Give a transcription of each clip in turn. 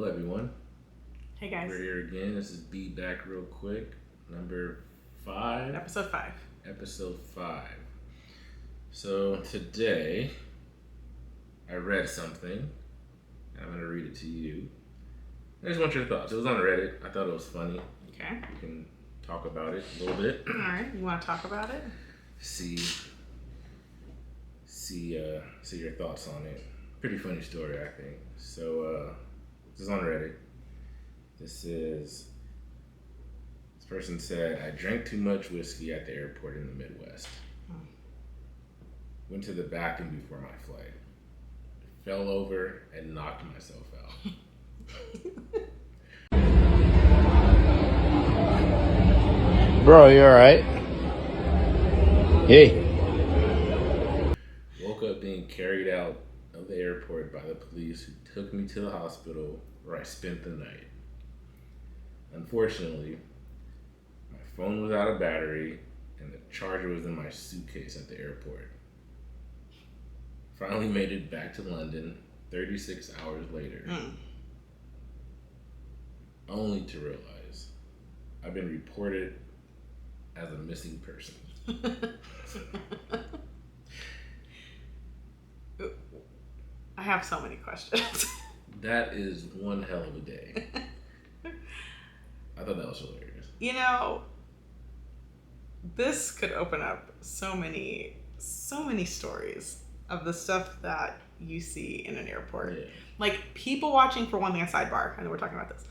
Hello, everyone. Hey, guys. We're here again. This is Be Back Real Quick, number 5. Episode 5. So today, I read something. I'm going to read it to you. I just want your thoughts. It was on Reddit. I thought it was funny. Okay. We can talk about it a little bit. All right. You want to talk about it? See your thoughts on it. Pretty funny story, I think. So, this is on Reddit. This person said, I drank too much whiskey at the airport in the Midwest. Went to the bathroom before my flight. Fell over and knocked myself out. Bro, you alright? Hey. Woke up being carried out of the airport by the police who took me to the hospital where I spent the night. Unfortunately, my phone was out of battery and the charger was in my suitcase at the airport. Finally made it back to London 36 hours later. Only to realize I've been reported as a missing person. I have so many questions. That is one hell of a day. I thought that was hilarious. You know, this could open up so many stories of the stuff that you see in an airport. Yeah. Like, people watching, for one thing, a sidebar, I know we're talking about this.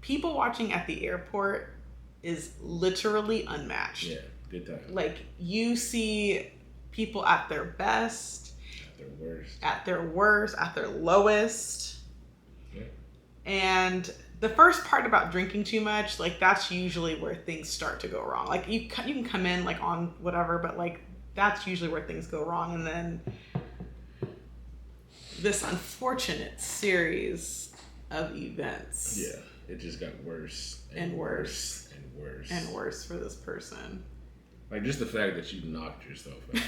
People watching at the airport is literally unmatched. Yeah, good time. Like, you see people at their best, at their worst, at their lowest. Yeah. And the first part about drinking too much, like, that's usually where things start to go wrong. Like, you can come in, like, on whatever, but, like, that's usually where things go wrong. And then this unfortunate series of events. Yeah, it just got worse and worse and worse and worse for this person. Like, just the fact that you knocked yourself out.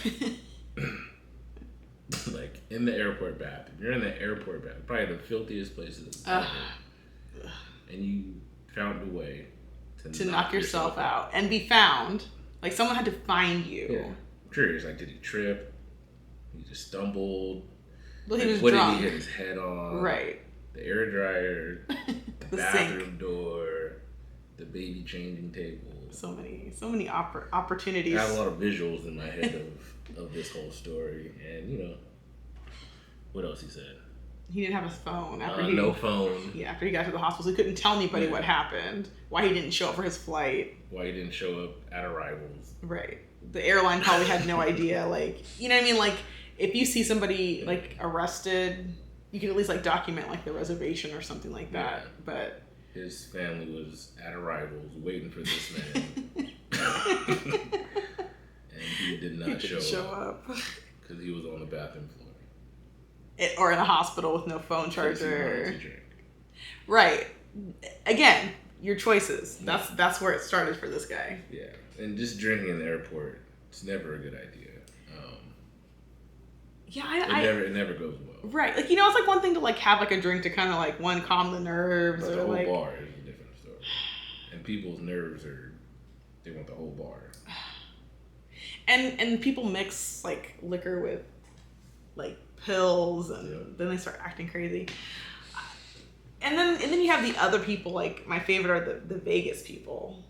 Like, in the airport bathroom. You're in the airport bathroom, probably the filthiest places ever. And you found a way to knock yourself out and be found. Like, someone had to find you. Yeah. I'm curious, like, did he trip? He just stumbled? Well, he was what drunk. Did he hit his head on? Right. The air dryer, the bathroom sink. door, the baby changing table. So many opportunities. I have a lot of visuals in my head of this whole story. And, you know, what else he said? He didn't have his phone. No phone. Yeah, after he got to the hospital, he couldn't tell anybody what happened. Why he didn't show up for his flight. Why he didn't show up at arrivals. Right. The airline probably had no idea. Like, you know what I mean? Like, if you see somebody, like, arrested, you can at least, like, document, like, the reservation or something like that. Yeah. But his family was at arrivals waiting for this man. And he did not show up. Because he was on the bathroom floor. Or in a hospital with no phone charger. Right. Again, your choices. That's where it started for this guy. Yeah. And just drinking in the airport, it's never a good idea. It never goes well. Right. Like, you know, it's like one thing to, like, have, like, a drink to kind of, like, one, calm the nerves. But or the whole like bar is a different story. And people's nerves they want the whole bar. And people mix, like, liquor with, like, pills, and then they start acting crazy. And then you have the other people, like, my favorite are the Vegas people.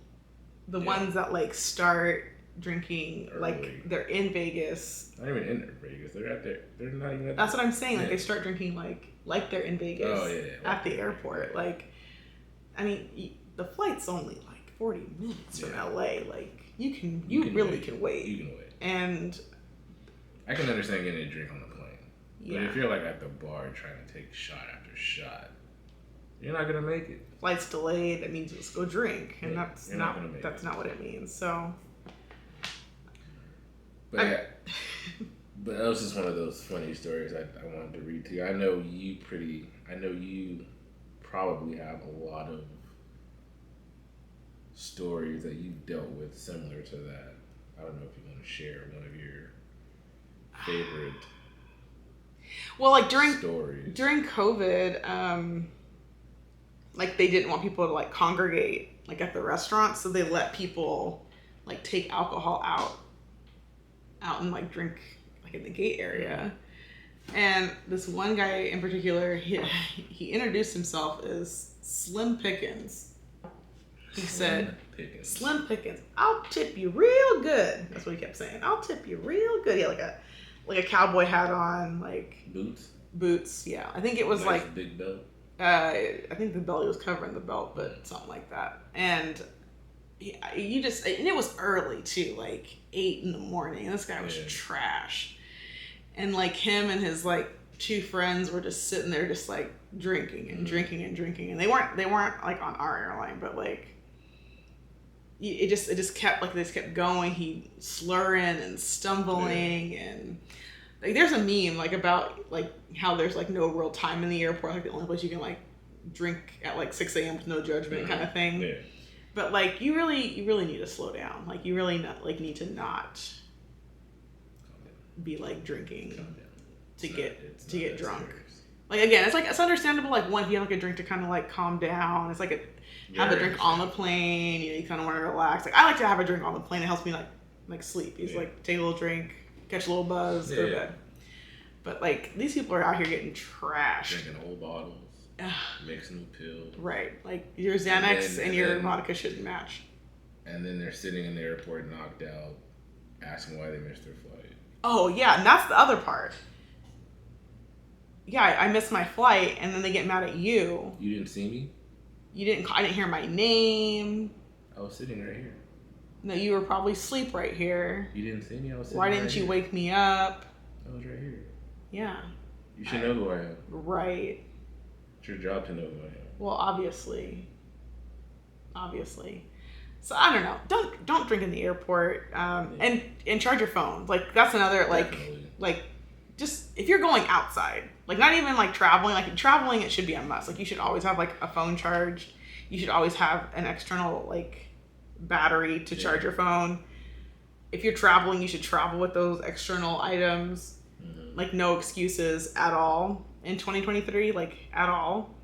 The ones that, like, start drinking early. Like, they're in Vegas. Not even in Vegas. They're at there. They're not even at That's what I'm saying. Like, they start drinking like they're in Vegas at the airport. Yeah. Like, I mean, the flight's only like 40 minutes from LA. Like, you really can wait. You can wait. And I can understand getting a drink on the plane. Yeah. But if you're, like, at the bar trying to take shot after shot, you're not gonna make it. Flight's delayed. That means let's go drink, and that's not what it means. So. But but that was just one of those funny stories I wanted to read to you. I know you probably have a lot of stories that you've dealt with similar to that. I don't know if you want to share one of your favorite well, like stories. during COVID, like they didn't want people to like congregate like at the restaurant, so they let people like take alcohol out and like drink like in the gate area. And this one guy in particular, he introduced himself as Slim Pickens. He said, Slim Pickens, I'll tip you real good. That's what he kept saying. I'll tip you real good. He had like a cowboy hat on, like boots. Yeah, I think it was like big belt. I think the belly was covering the belt, but something like that. And and it was early too, like 8 a.m. And this guy was trash. And like him and his like 2 friends were just sitting there, just like drinking and drinking and drinking. And they weren't like on our airline, but like it just kept like they just kept going. He slurring and stumbling and like there's a meme like about like how there's like no real time in the airport, like the only place you can like drink at like 6 a.m. with no judgment kind of thing. Yeah. But like you really need to slow down. Like you really need to not be like drinking to get drunk. Serious. Like again, it's understandable. Like if you have like a drink to kind of like calm down. It's like have a drink on the plane. You kind of want to relax. Like I like to have a drink on the plane. It helps me like sleep. He's like take a little drink, catch a little buzz, go to bed. But like these people are out here getting trashed. Drinking whole bottles, mixing with pills. Right. Like your Xanax and your vodka shouldn't match. And then they're sitting in the airport knocked out, asking why they missed their flight. Oh yeah, and that's the other part. Yeah, I missed my flight, and then they get mad at you. You didn't see me? I didn't hear my name. I was sitting right here. No, you were probably asleep right here. You didn't see me? I was sitting Why didn't you wake me up? I was right here. Yeah. You should know who I am. Right. It's your job to know who I am. Well, obviously. So I don't know. Don't drink in the airport. And charge your phone. Like that's another like just if you're going outside, like not even like traveling. Like traveling, it should be a must. Like you should always have like a phone charged. You should always have an external like battery to charge your phone. If you're traveling, you should travel with those external items. Mm-hmm. Like no excuses at all in 2023. Like at all.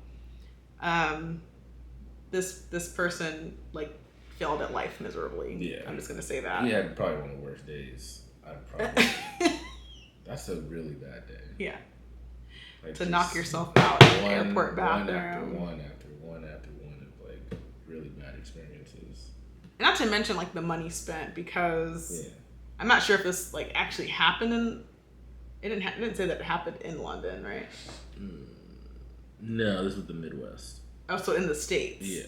This person like failed at life miserably. Yeah, I'm just gonna say that. He had probably one of the worst days. That's a really bad day. Yeah. Like to knock yourself out in the airport bathroom. One after one of like really bad experiences. Not to mention like the money spent because I'm not sure if this like actually happened it didn't say that it happened in London, right? No, this was the Midwest. Oh, so in the States. Yeah.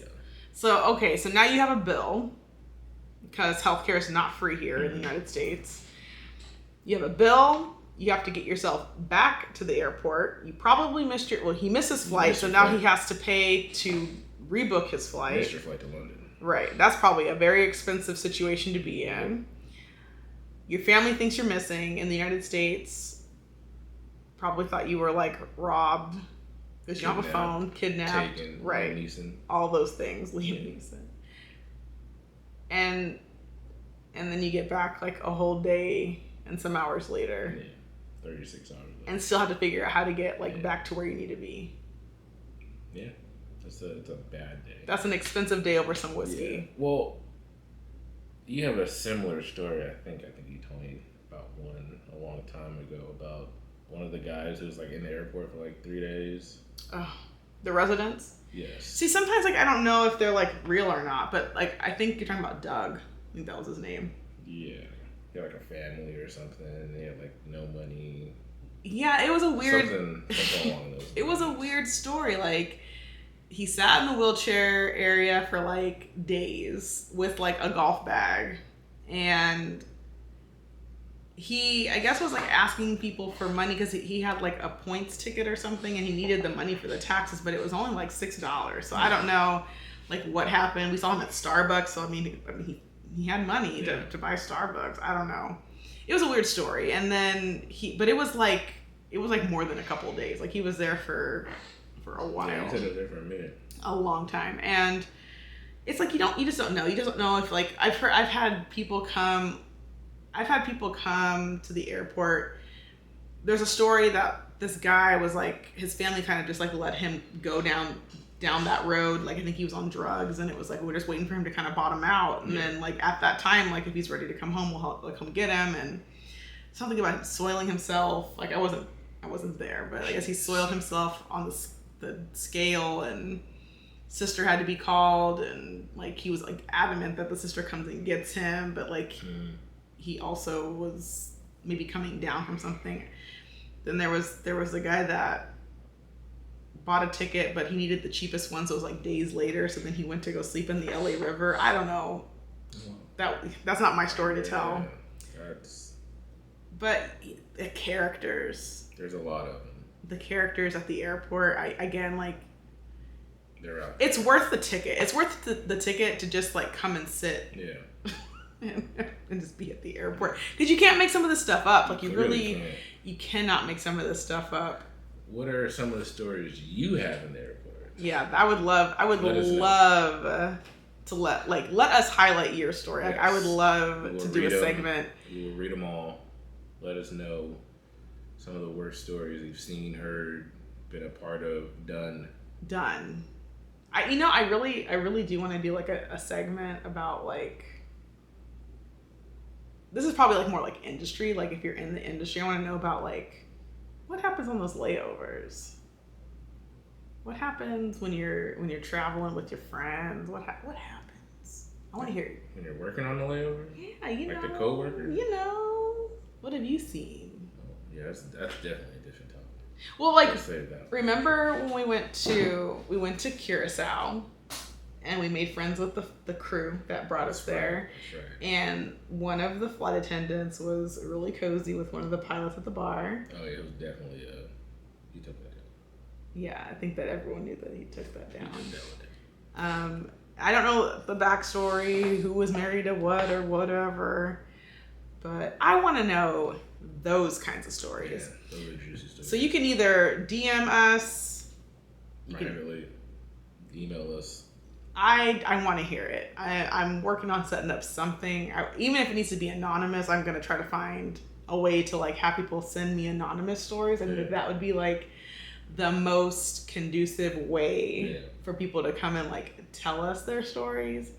So now you have a bill because healthcare is not free here in the United States. You have a bill. You have to get yourself back to the airport. You probably missed he missed his flight, so now he has to pay to rebook his flight. Missed your flight to London. Right. That's probably a very expensive situation to be in. Your family thinks you're missing in the United States. Probably thought you were like robbed because you don't have a phone, kidnapped, taken, right? Neeson. All those things, Liam Neeson. And then you get back like a whole day and some hours later. Yeah. 36 hours later. And still have to figure out how to get like back to where you need to be. Yeah. It's a bad day. That's an expensive day over some whiskey. Yeah. Well, you have a similar story, I think you told me about one a long time ago about one of the guys who was like in the airport for like 3 days. Oh, the residents? Yes. See, sometimes like I don't know if they're like real or not, but like I think you're talking about Doug. I think that was his name. Yeah. He had like a family or something. He had like no money. Yeah, it was a weird. Something along those lines. It was a weird story. Like he sat in the wheelchair area for like days with like a golf bag, and he I guess was like asking people for money because he had like a points ticket or something, and he needed the money for the taxes, but it was only like $6. So I don't know like what happened. We saw him at Starbucks, so I mean he had money to buy Starbucks. I don't know. It was a weird story. And then but it was like more than a couple of days. Like he was there for a while. Yeah, he said he was there for a minute. A long time. And it's like you just don't know. You just don't know if like I've had people come to the airport. There's a story that this guy was like his family kind of just like let him go down down that road. Like, I think he was on drugs, and it was like we're just waiting for him to kind of bottom out, and then like at that time, like if he's ready to come home, we'll come get him. And something about him soiling himself. Like I wasn't there, but I guess he soiled himself on the scale, and sister had to be called, and like he was like adamant that the sister comes and gets him, but like he also was maybe coming down from something. Then there was a guy that bought a ticket, but he needed the cheapest one, so it was like days later. So then he went to go sleep in the LA River. I don't know. That's not my story to tell. But the characters. There's a lot of them. The characters at the airport. Again, like. They're out. It's worth the ticket. It's worth the ticket to just like come and sit. Yeah. and just be at the airport, because you can't make some of this stuff up. Like you cannot make some of this stuff up. What are some of the stories you have in the airport? Yeah, I would love to let us highlight your story. Yes. Like I would love to do a segment. We will read them all. Let us know some of the worst stories you've seen, heard, been a part of, done. I really do want to do like a segment about like. This is probably like more like industry. Like if you're in the industry, I want to know about like what happens on those layovers. What happens when you're traveling with your friends? What happens? I want to hear. When you're working on the layover? Yeah, you know. Like the coworkers? You know. What have you seen? Oh, yeah, that's definitely a different topic. Well, like remember when we went to Curacao? And we made friends with the crew that brought us there. That's right. And one of the flight attendants was really cozy with one of the pilots at the bar. Oh, yeah, it was definitely, he took that down. Yeah, I think that everyone knew that he took that down. I don't know the backstory, who was married to what or whatever, but I want to know those kinds of stories. Yeah, those are juicy stories. So you can either DM us. Privately, email us. I want to hear it. I'm working on setting up something. Even if it needs to be anonymous, I'm going to try to find a way to like have people send me anonymous stories. I think that would be like the most conducive way for people to come and like tell us their stories.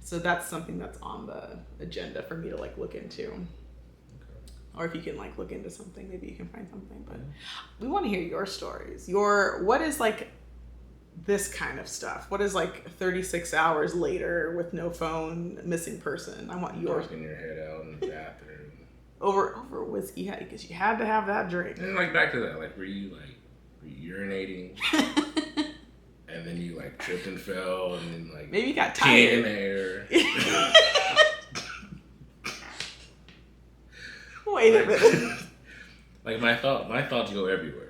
So that's something that's on the agenda for me to like look into. Okay. Or if you can like look into something, maybe you can find something. But we want to hear your stories. What is like this kind of stuff? What is like 36 hours later with no phone, missing person? I want yours. Knocking your head out in the bathroom. Over whiskey, because you had to have that drink. And like back to that, like were you urinating? And then you like tripped and fell, and then like maybe you got tired in the air. Wait a minute. Like my thoughts go everywhere.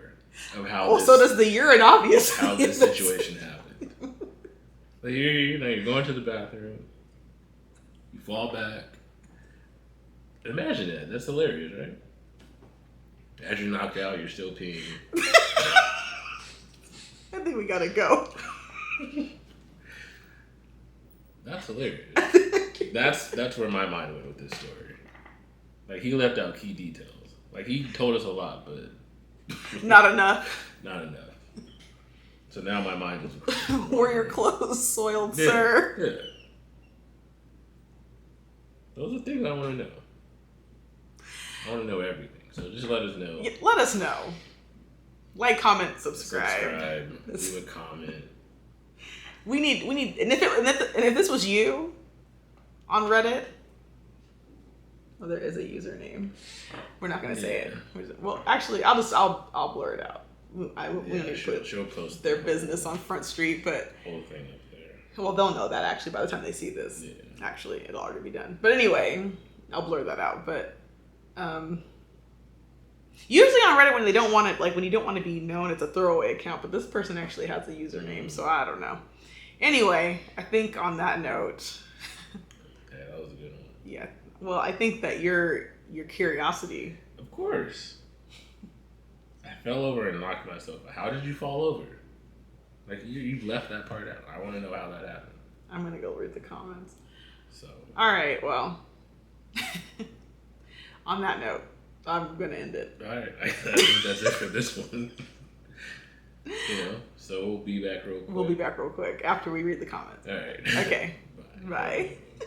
Of how so does the urine, obviously. How this situation happened. Like you're going to the bathroom, you fall back. Imagine that. That's hilarious, right? As you're knocked out, you're still peeing. I think we gotta go. That's hilarious. That's where my mind went with this story. Like he left out key details. Like he told us a lot, but not enough. Not enough. So now my mind is were your clothes soiled, sir? Yeah. Those are things I want to know. I want to know everything. So just let us know. Yeah, let us know. Like, comment, subscribe. Leave a comment. We need, and if this was you on Reddit, well, there is a username. We're not gonna say it. Well, actually, I'll blur it out. We don't need to put post their business on Front Street, but whole thing up there. Well, they'll know that actually by the time they see this. Yeah. Actually, it'll already be done. But anyway, I'll blur that out. But usually on Reddit, when they don't want it, like when you don't want to be known, it's a throwaway account. But this person actually has a username, so I don't know. Anyway, I think on that note. Yeah, that was a good one. Yeah. Well, I think that your curiosity. Of course. I fell over and knocked myself out. How did you fall over? Like, you left that part out. I want to know how that happened. I'm going to go read the comments. So. All right, well. On that note, I'm going to end it. All right. I think that's it for this one. So we'll be back real quick. We'll be back real quick after we read the comments. All right. Okay. Bye. Bye.